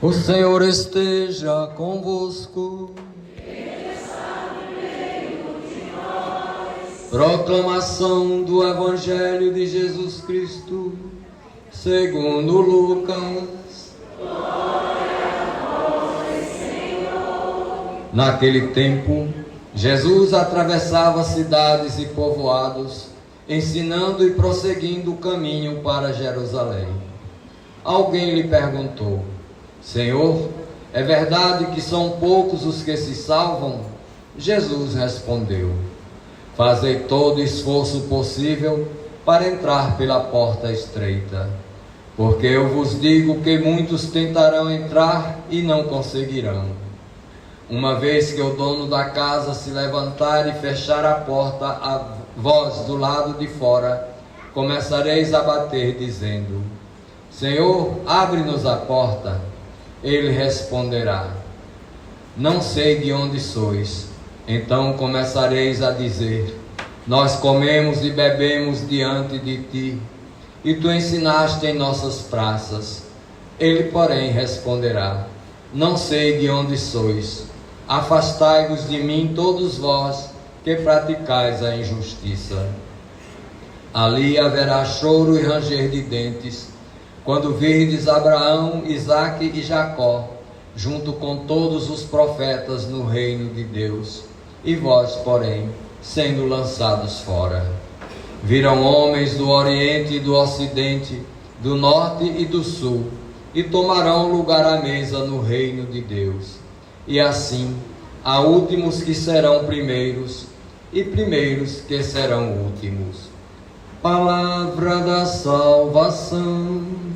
O Senhor esteja convosco. Proclamação do Evangelho de Jesus Cristo, segundo Lucas. Glória a vós, Senhor. Naquele tempo, Jesus atravessava cidades e povoados, ensinando e prosseguindo o caminho para Jerusalém. Alguém lhe perguntou: Senhor, é verdade que são poucos os que se salvam? Jesus respondeu: Fazei todo esforço possível para entrar pela porta estreita, porque eu vos digo que muitos tentarão entrar e não conseguirão. Uma vez que o dono da casa se levantar e fechar a porta a vós do lado de fora, começareis a bater, dizendo: Senhor, abre-nos a porta. Ele responderá: Não sei de onde sois. Então começareis a dizer: Nós comemos e bebemos diante de ti, e tu ensinaste em nossas praças. Ele, porém, responderá: Não sei de onde sois. Afastai-vos de mim, todos vós que praticais a injustiça. Ali haverá choro e ranger de dentes, quando virdes Abraão, Isaque e Jacó, junto com todos os profetas no reino de Deus, e vós, porém, sendo lançados fora. Virão homens do Oriente e do Ocidente, do Norte e do Sul, e tomarão lugar à mesa no reino de Deus. E assim, há últimos que serão primeiros, e primeiros que serão últimos. Palavra da salvação.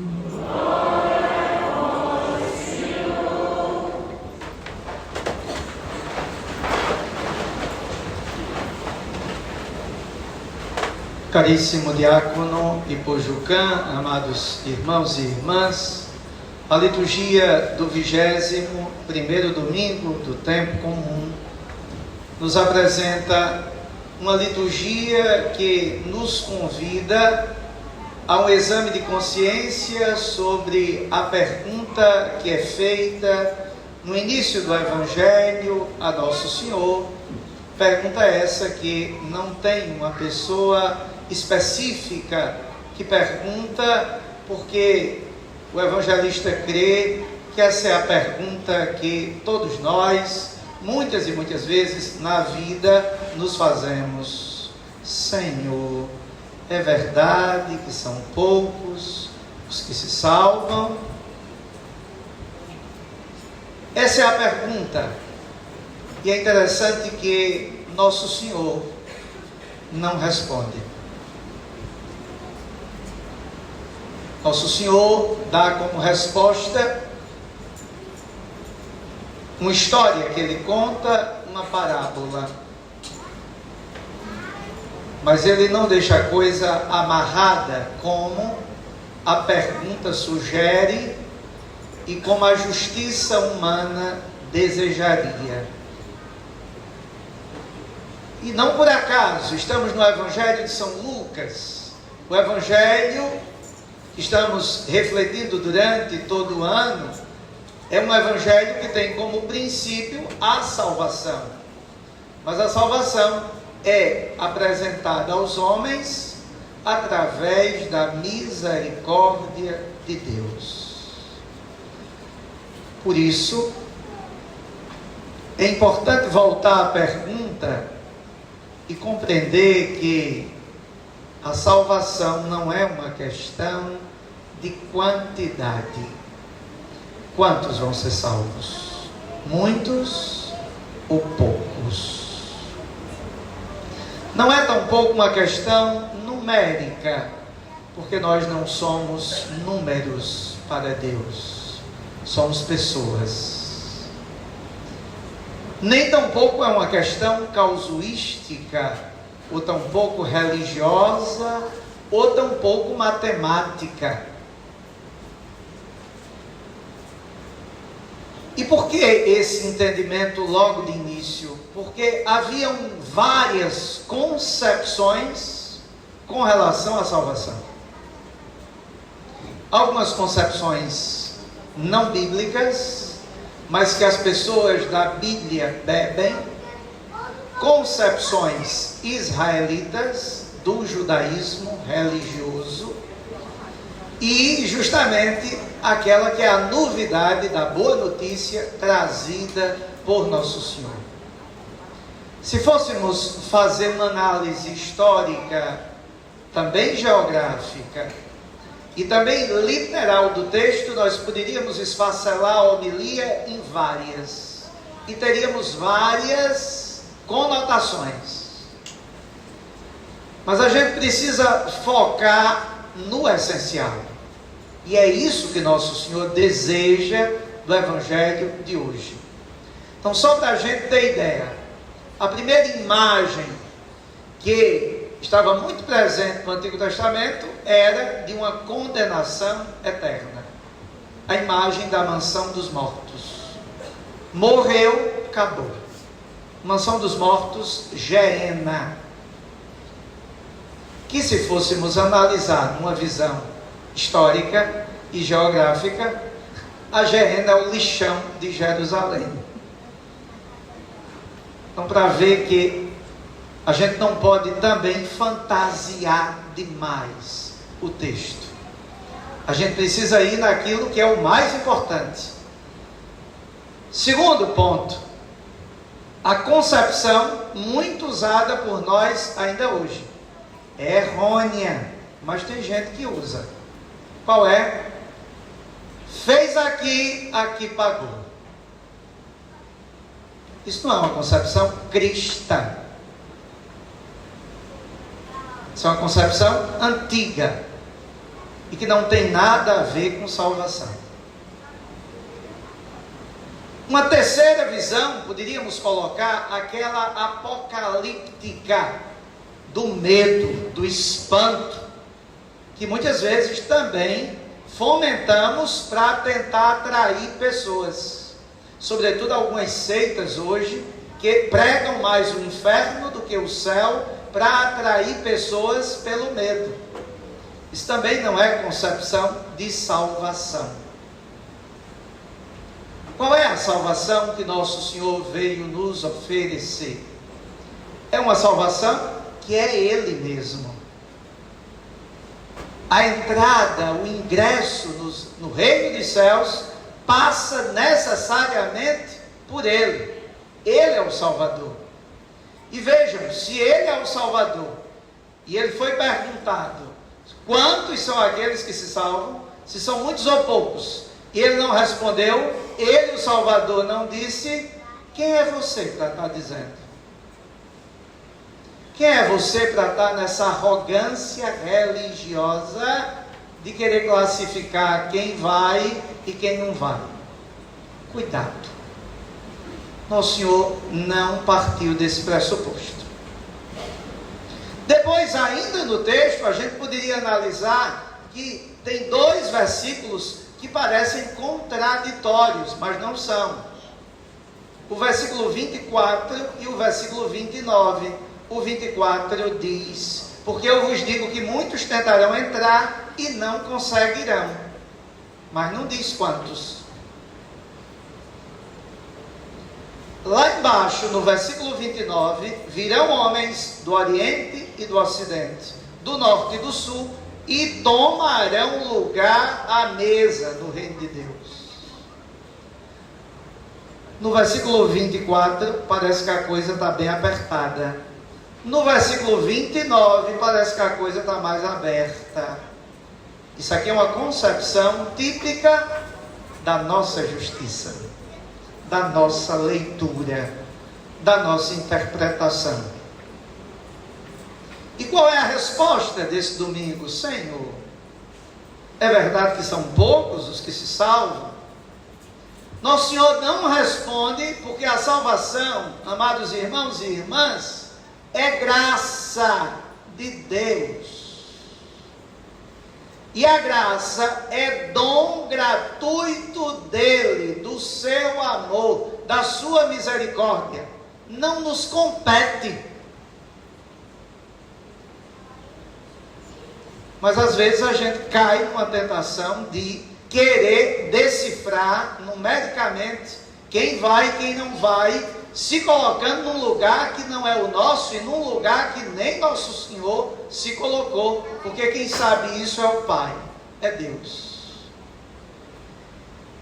Caríssimo diácono Ipojucan, amados irmãos e irmãs, a liturgia do 21º domingo do tempo comum nos apresenta uma liturgia que nos convida a um exame de consciência sobre a pergunta que é feita no início do Evangelho a Nosso Senhor. Pergunta essa que não tem uma pessoa específica que pergunta, porque o evangelista crê que essa é a pergunta que todos nós, muitas e muitas vezes na vida, nos fazemos: Senhor, é verdade que são poucos os que se salvam? Essa é a pergunta. E é interessante que Nosso Senhor não responde. Nosso Senhor dá como resposta uma história que ele conta, uma parábola. Mas ele não deixa a coisa amarrada como a pergunta sugere e como a justiça humana desejaria. E não por acaso estamos no Evangelho de São Lucas, o Evangelho que estamos refletindo durante todo o ano, é um Evangelho que tem como princípio a salvação. Mas a salvação é apresentada aos homens através da misericórdia de Deus. Por isso, é importante voltar à pergunta e compreender que a salvação não é uma questão de quantidade. Quantos vão ser salvos? Muitos ou poucos? Não é tampouco uma questão numérica, porque nós não somos números para Deus, somos pessoas. Nem tampouco é uma questão casuística, ou tampouco religiosa, ou tampouco matemática. E por que esse entendimento logo de início? Porque haviam várias concepções com relação à salvação. Algumas concepções não bíblicas, mas que as pessoas da Bíblia bebem, concepções israelitas do judaísmo religioso e justamente aquela que é a novidade da boa notícia trazida por Nosso Senhor. Se fôssemos fazer uma análise histórica, também geográfica e também literal do texto, nós poderíamos esfacelar a homilia em várias e teríamos várias conotações. Mas a gente precisa focar no essencial. E é isso que Nosso Senhor deseja do Evangelho de hoje. Então, só para a gente ter ideia, a primeira imagem que estava muito presente no Antigo Testamento era de uma condenação eterna. A imagem da mansão dos mortos. Morreu, acabou. Mansão dos mortos, Geena. Que se fôssemos analisar numa visão histórica e geográfica, a Geena é o lixão de Jerusalém. Então, para ver que a gente não pode também fantasiar demais o texto. A gente precisa ir naquilo que é o mais importante. Segundo ponto, a concepção muito usada por nós ainda hoje. É errônea, mas tem gente que usa. Qual é? Fez aqui, aqui pagou. Isso não é uma concepção cristã. Isso é uma concepção antiga e que não tem nada a ver com salvação. Uma terceira visão, poderíamos colocar aquela apocalíptica do medo, do espanto, que muitas vezes também fomentamos para tentar atrair pessoas. Sobretudo algumas seitas hoje que pregam mais o inferno do que o céu para atrair pessoas pelo medo. Isso também não é concepção de salvação. Qual é a salvação que Nosso Senhor veio nos oferecer? É uma salvação que é Ele mesmo. A entrada, o ingresso no reino dos céus passa necessariamente por Ele. Ele é o Salvador. E vejam, se Ele é o Salvador, e Ele foi perguntado, quantos são aqueles que se salvam? Se são muitos ou poucos? E Ele não respondeu, Ele, o Salvador, não disse, quem é você para estar dizendo? Quem é você para estar nessa arrogância religiosa de querer classificar quem vai e quem não vai? Cuidado. Nosso Senhor não partiu desse pressuposto. Depois, ainda no texto, a gente poderia analisar que tem dois versículos que parecem contraditórios, mas não são. O versículo 24 e o versículo 29. O 24 diz, porque eu vos digo que muitos tentarão entrar e não conseguirão. Mas não diz quantos. Lá embaixo, no versículo 29, virão homens do Oriente e do Ocidente, do Norte e do Sul, e tomarão lugar à mesa no reino de Deus. No versículo 24, parece que a coisa está bem apertada. No versículo 29, parece que a coisa está mais aberta. Isso aqui é uma concepção típica da nossa justiça, da nossa leitura, da nossa interpretação. E qual é a resposta desse domingo? Senhor, é verdade que são poucos os que se salvam? Nosso Senhor não responde, porque a salvação, amados irmãos e irmãs, é graça de Deus. E a graça é dom gratuito dele, do seu amor, da sua misericórdia. Não nos compete. Mas às vezes a gente cai numa tentação de querer decifrar numericamente quem vai e quem não vai, se colocando num lugar que não é o nosso e num lugar que nem nosso Senhor se colocou, porque quem sabe isso é o Pai, é Deus.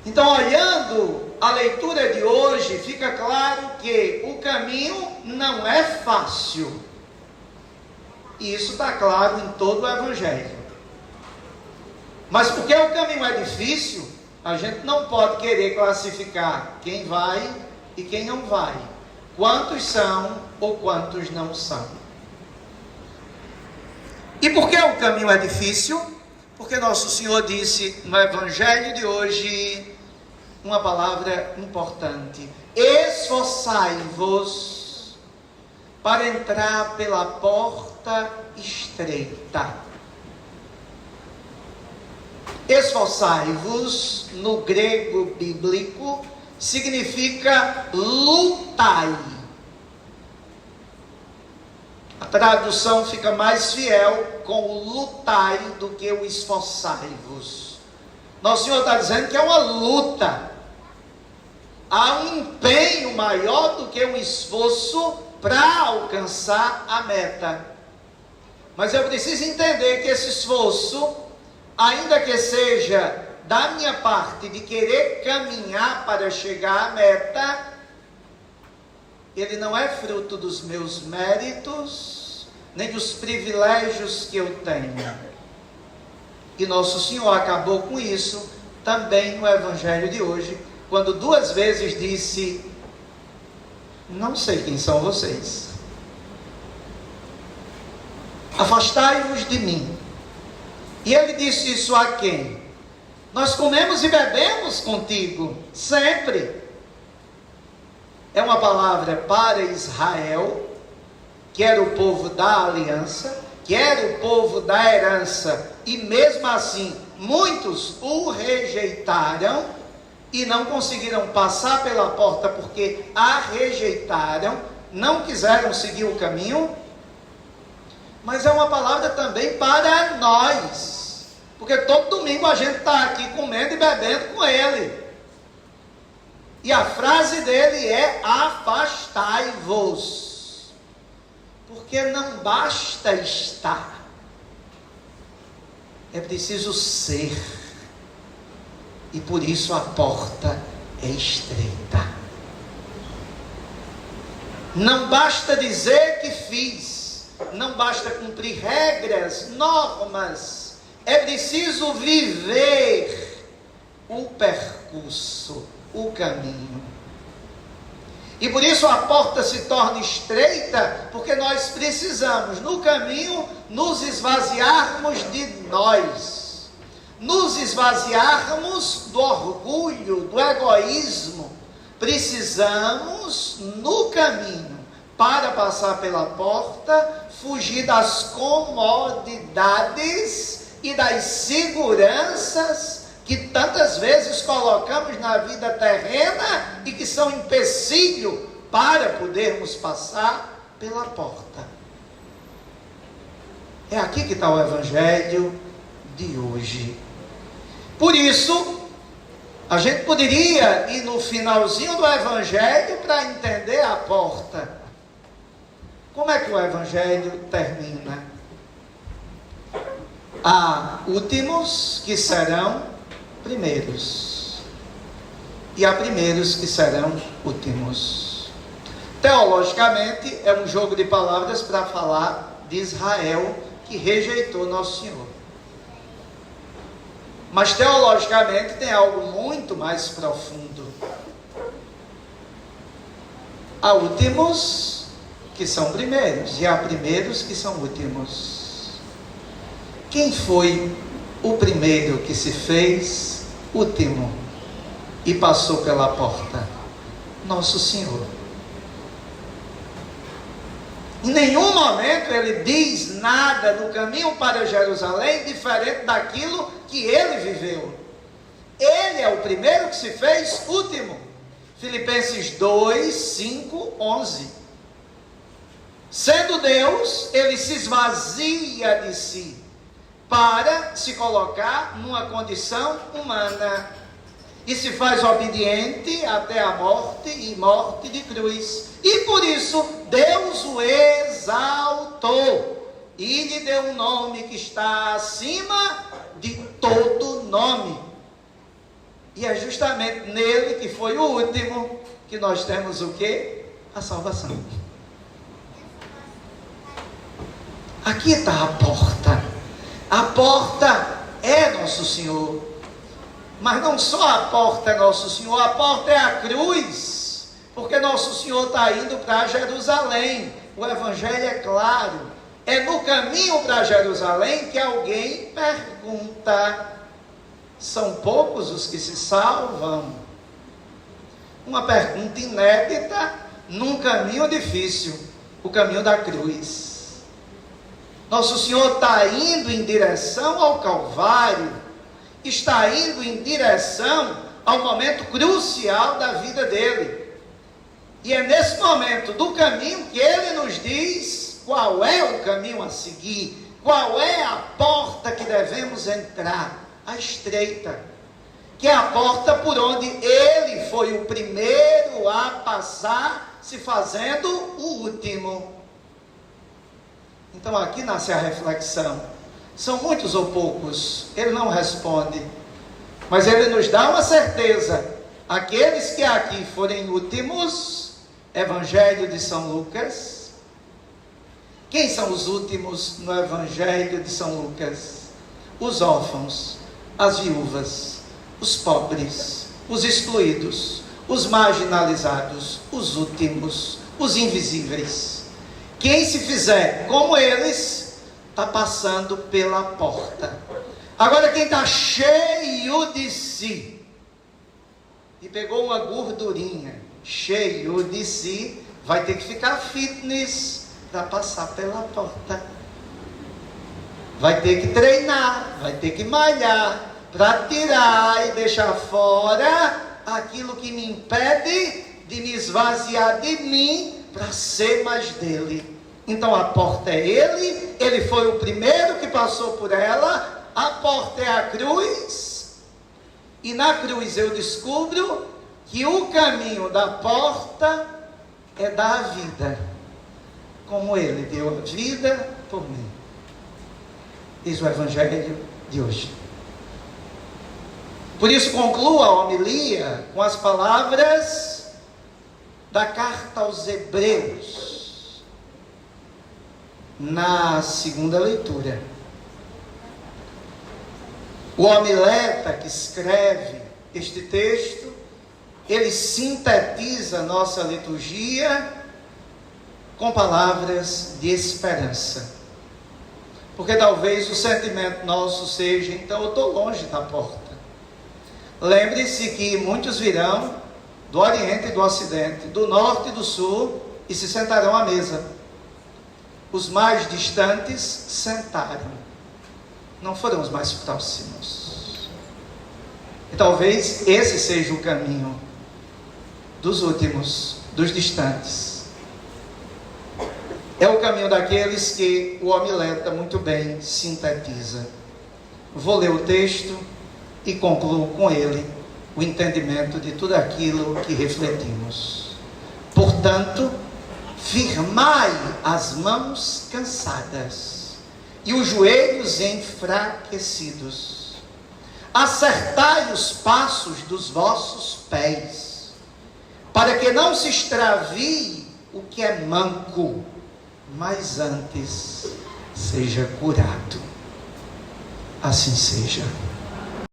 Então, olhando a leitura de hoje, fica claro que o caminho não é fácil. E isso está claro em todo o Evangelho. Mas porque o caminho é difícil, a gente não pode querer classificar quem vai e quem não vai. Quantos são ou quantos não são. E por que o caminho é difícil? Porque nosso Senhor disse no Evangelho de hoje uma palavra importante: esforçai-vos para entrar pela porta estreita. Esforçai-vos, no grego bíblico, significa lutai. A tradução fica mais fiel com o lutai do que o esforçai-vos. Nosso Senhor está dizendo que é uma luta. Há um empenho maior do que um esforço para alcançar a meta. Mas eu preciso entender que esse esforço, ainda que seja da minha parte de querer caminhar para chegar à meta, ele não é fruto dos meus méritos, nem dos privilégios que eu tenho. E nosso Senhor acabou com isso também no Evangelho de hoje, quando 2 vezes disse: não sei quem são vocês, afastai-vos de mim. E ele disse isso a quem? Nós comemos e bebemos contigo sempre. É uma palavra para Israel, que era o povo da aliança, que era o povo da herança, e mesmo assim muitos o rejeitaram e não conseguiram passar pela porta porque a rejeitaram, não quiseram seguir o caminho. Mas é uma palavra também para nós, porque todo domingo a gente está aqui comendo e bebendo com ele. E a frase dele é: afastai-vos, porque não basta estar, é preciso ser, e por isso a porta é estreita. Não basta dizer que fiz, não basta cumprir regras, normas, é preciso viver o percurso, o caminho. E por isso a porta se torna estreita, porque nós precisamos, no caminho, nos esvaziarmos de nós, nos esvaziarmos do orgulho, do egoísmo. Precisamos, no caminho, para passar pela porta, fugir das comodidades e das seguranças que tantas vezes colocamos na vida terrena e que são empecilho para podermos passar pela porta. É aqui que está o Evangelho de hoje. Por isso, a gente poderia ir no finalzinho do Evangelho para entender a porta. Como é que o Evangelho termina? Há últimos que serão primeiros, e há primeiros que serão últimos. Teologicamente, é um jogo de palavras para falar de Israel, que rejeitou Nosso Senhor. Mas teologicamente tem algo muito mais profundo. Há últimos que são primeiros, e há primeiros que são últimos. Quem foi o primeiro que se fez último e passou pela porta? Nosso Senhor. Em nenhum momento ele diz nada no caminho para Jerusalém diferente daquilo que ele viveu. Ele é o primeiro que se fez último. Filipenses 2, 5, 11. Sendo Deus, ele se esvazia de si, para se colocar numa condição humana. E se faz obediente até a morte, e morte de cruz. E por isso Deus o exaltou e lhe deu um nome que está acima de todo nome. E é justamente nele, que foi o último, que nós temos o quê? A salvação. Aqui está a porta. A porta é Nosso Senhor. Mas não só a porta é Nosso Senhor, a porta é a cruz, porque Nosso Senhor está indo para Jerusalém. O Evangelho é claro. É no caminho para Jerusalém que alguém pergunta: são poucos os que se salvam? Uma pergunta inédita num caminho difícil, o caminho da cruz. Nosso Senhor está indo em direção ao Calvário, está indo em direção ao momento crucial da vida dele. E é nesse momento do caminho que ele nos diz qual é o caminho a seguir, qual é a porta que devemos entrar, a estreita, que é a porta por onde ele foi o primeiro a passar, se fazendo o último. Então aqui nasce a reflexão. São muitos ou poucos? Ele não responde, mas ele nos dá uma certeza: aqueles que aqui forem últimos. Evangelho de São Lucas. Quem são os últimos no Evangelho de São Lucas? Os órfãos, as viúvas, os pobres, os excluídos, os marginalizados, os últimos, os invisíveis. Quem se fizer como eles, está passando pela porta. Agora quem está cheio de si, e pegou uma gordurinha, cheio de si, vai ter que ficar fitness para passar pela porta. Vai ter que treinar, vai ter que malhar, para tirar e deixar fora aquilo que me impede de me esvaziar de mim, para ser mais dele. Então a porta é ele foi o primeiro que passou por ela. A porta é a cruz, e na cruz eu descubro que o caminho da porta é dar a vida, como ele deu a vida por mim. Diz o Evangelho de hoje. Por isso concluo a homilia com as palavras da carta aos Hebreus, na segunda leitura. O homileta que escreve este texto, ele sintetiza a nossa liturgia com palavras de esperança. Porque talvez o sentimento nosso seja: então eu estou longe da porta. Lembre-se que muitos virão do Oriente e do Ocidente, do Norte e do Sul, e se sentarão à mesa. Os mais distantes sentaram, não foram os mais próximos. E talvez esse seja o caminho dos últimos, dos distantes. É o caminho daqueles que o homileta muito bem sintetiza. Vou ler o texto e concluo com ele o entendimento de tudo aquilo que refletimos. Portanto, firmai as mãos cansadas e os joelhos enfraquecidos. Acertai os passos dos vossos pés, para que não se extravie o que é manco, mas antes seja curado. Assim seja.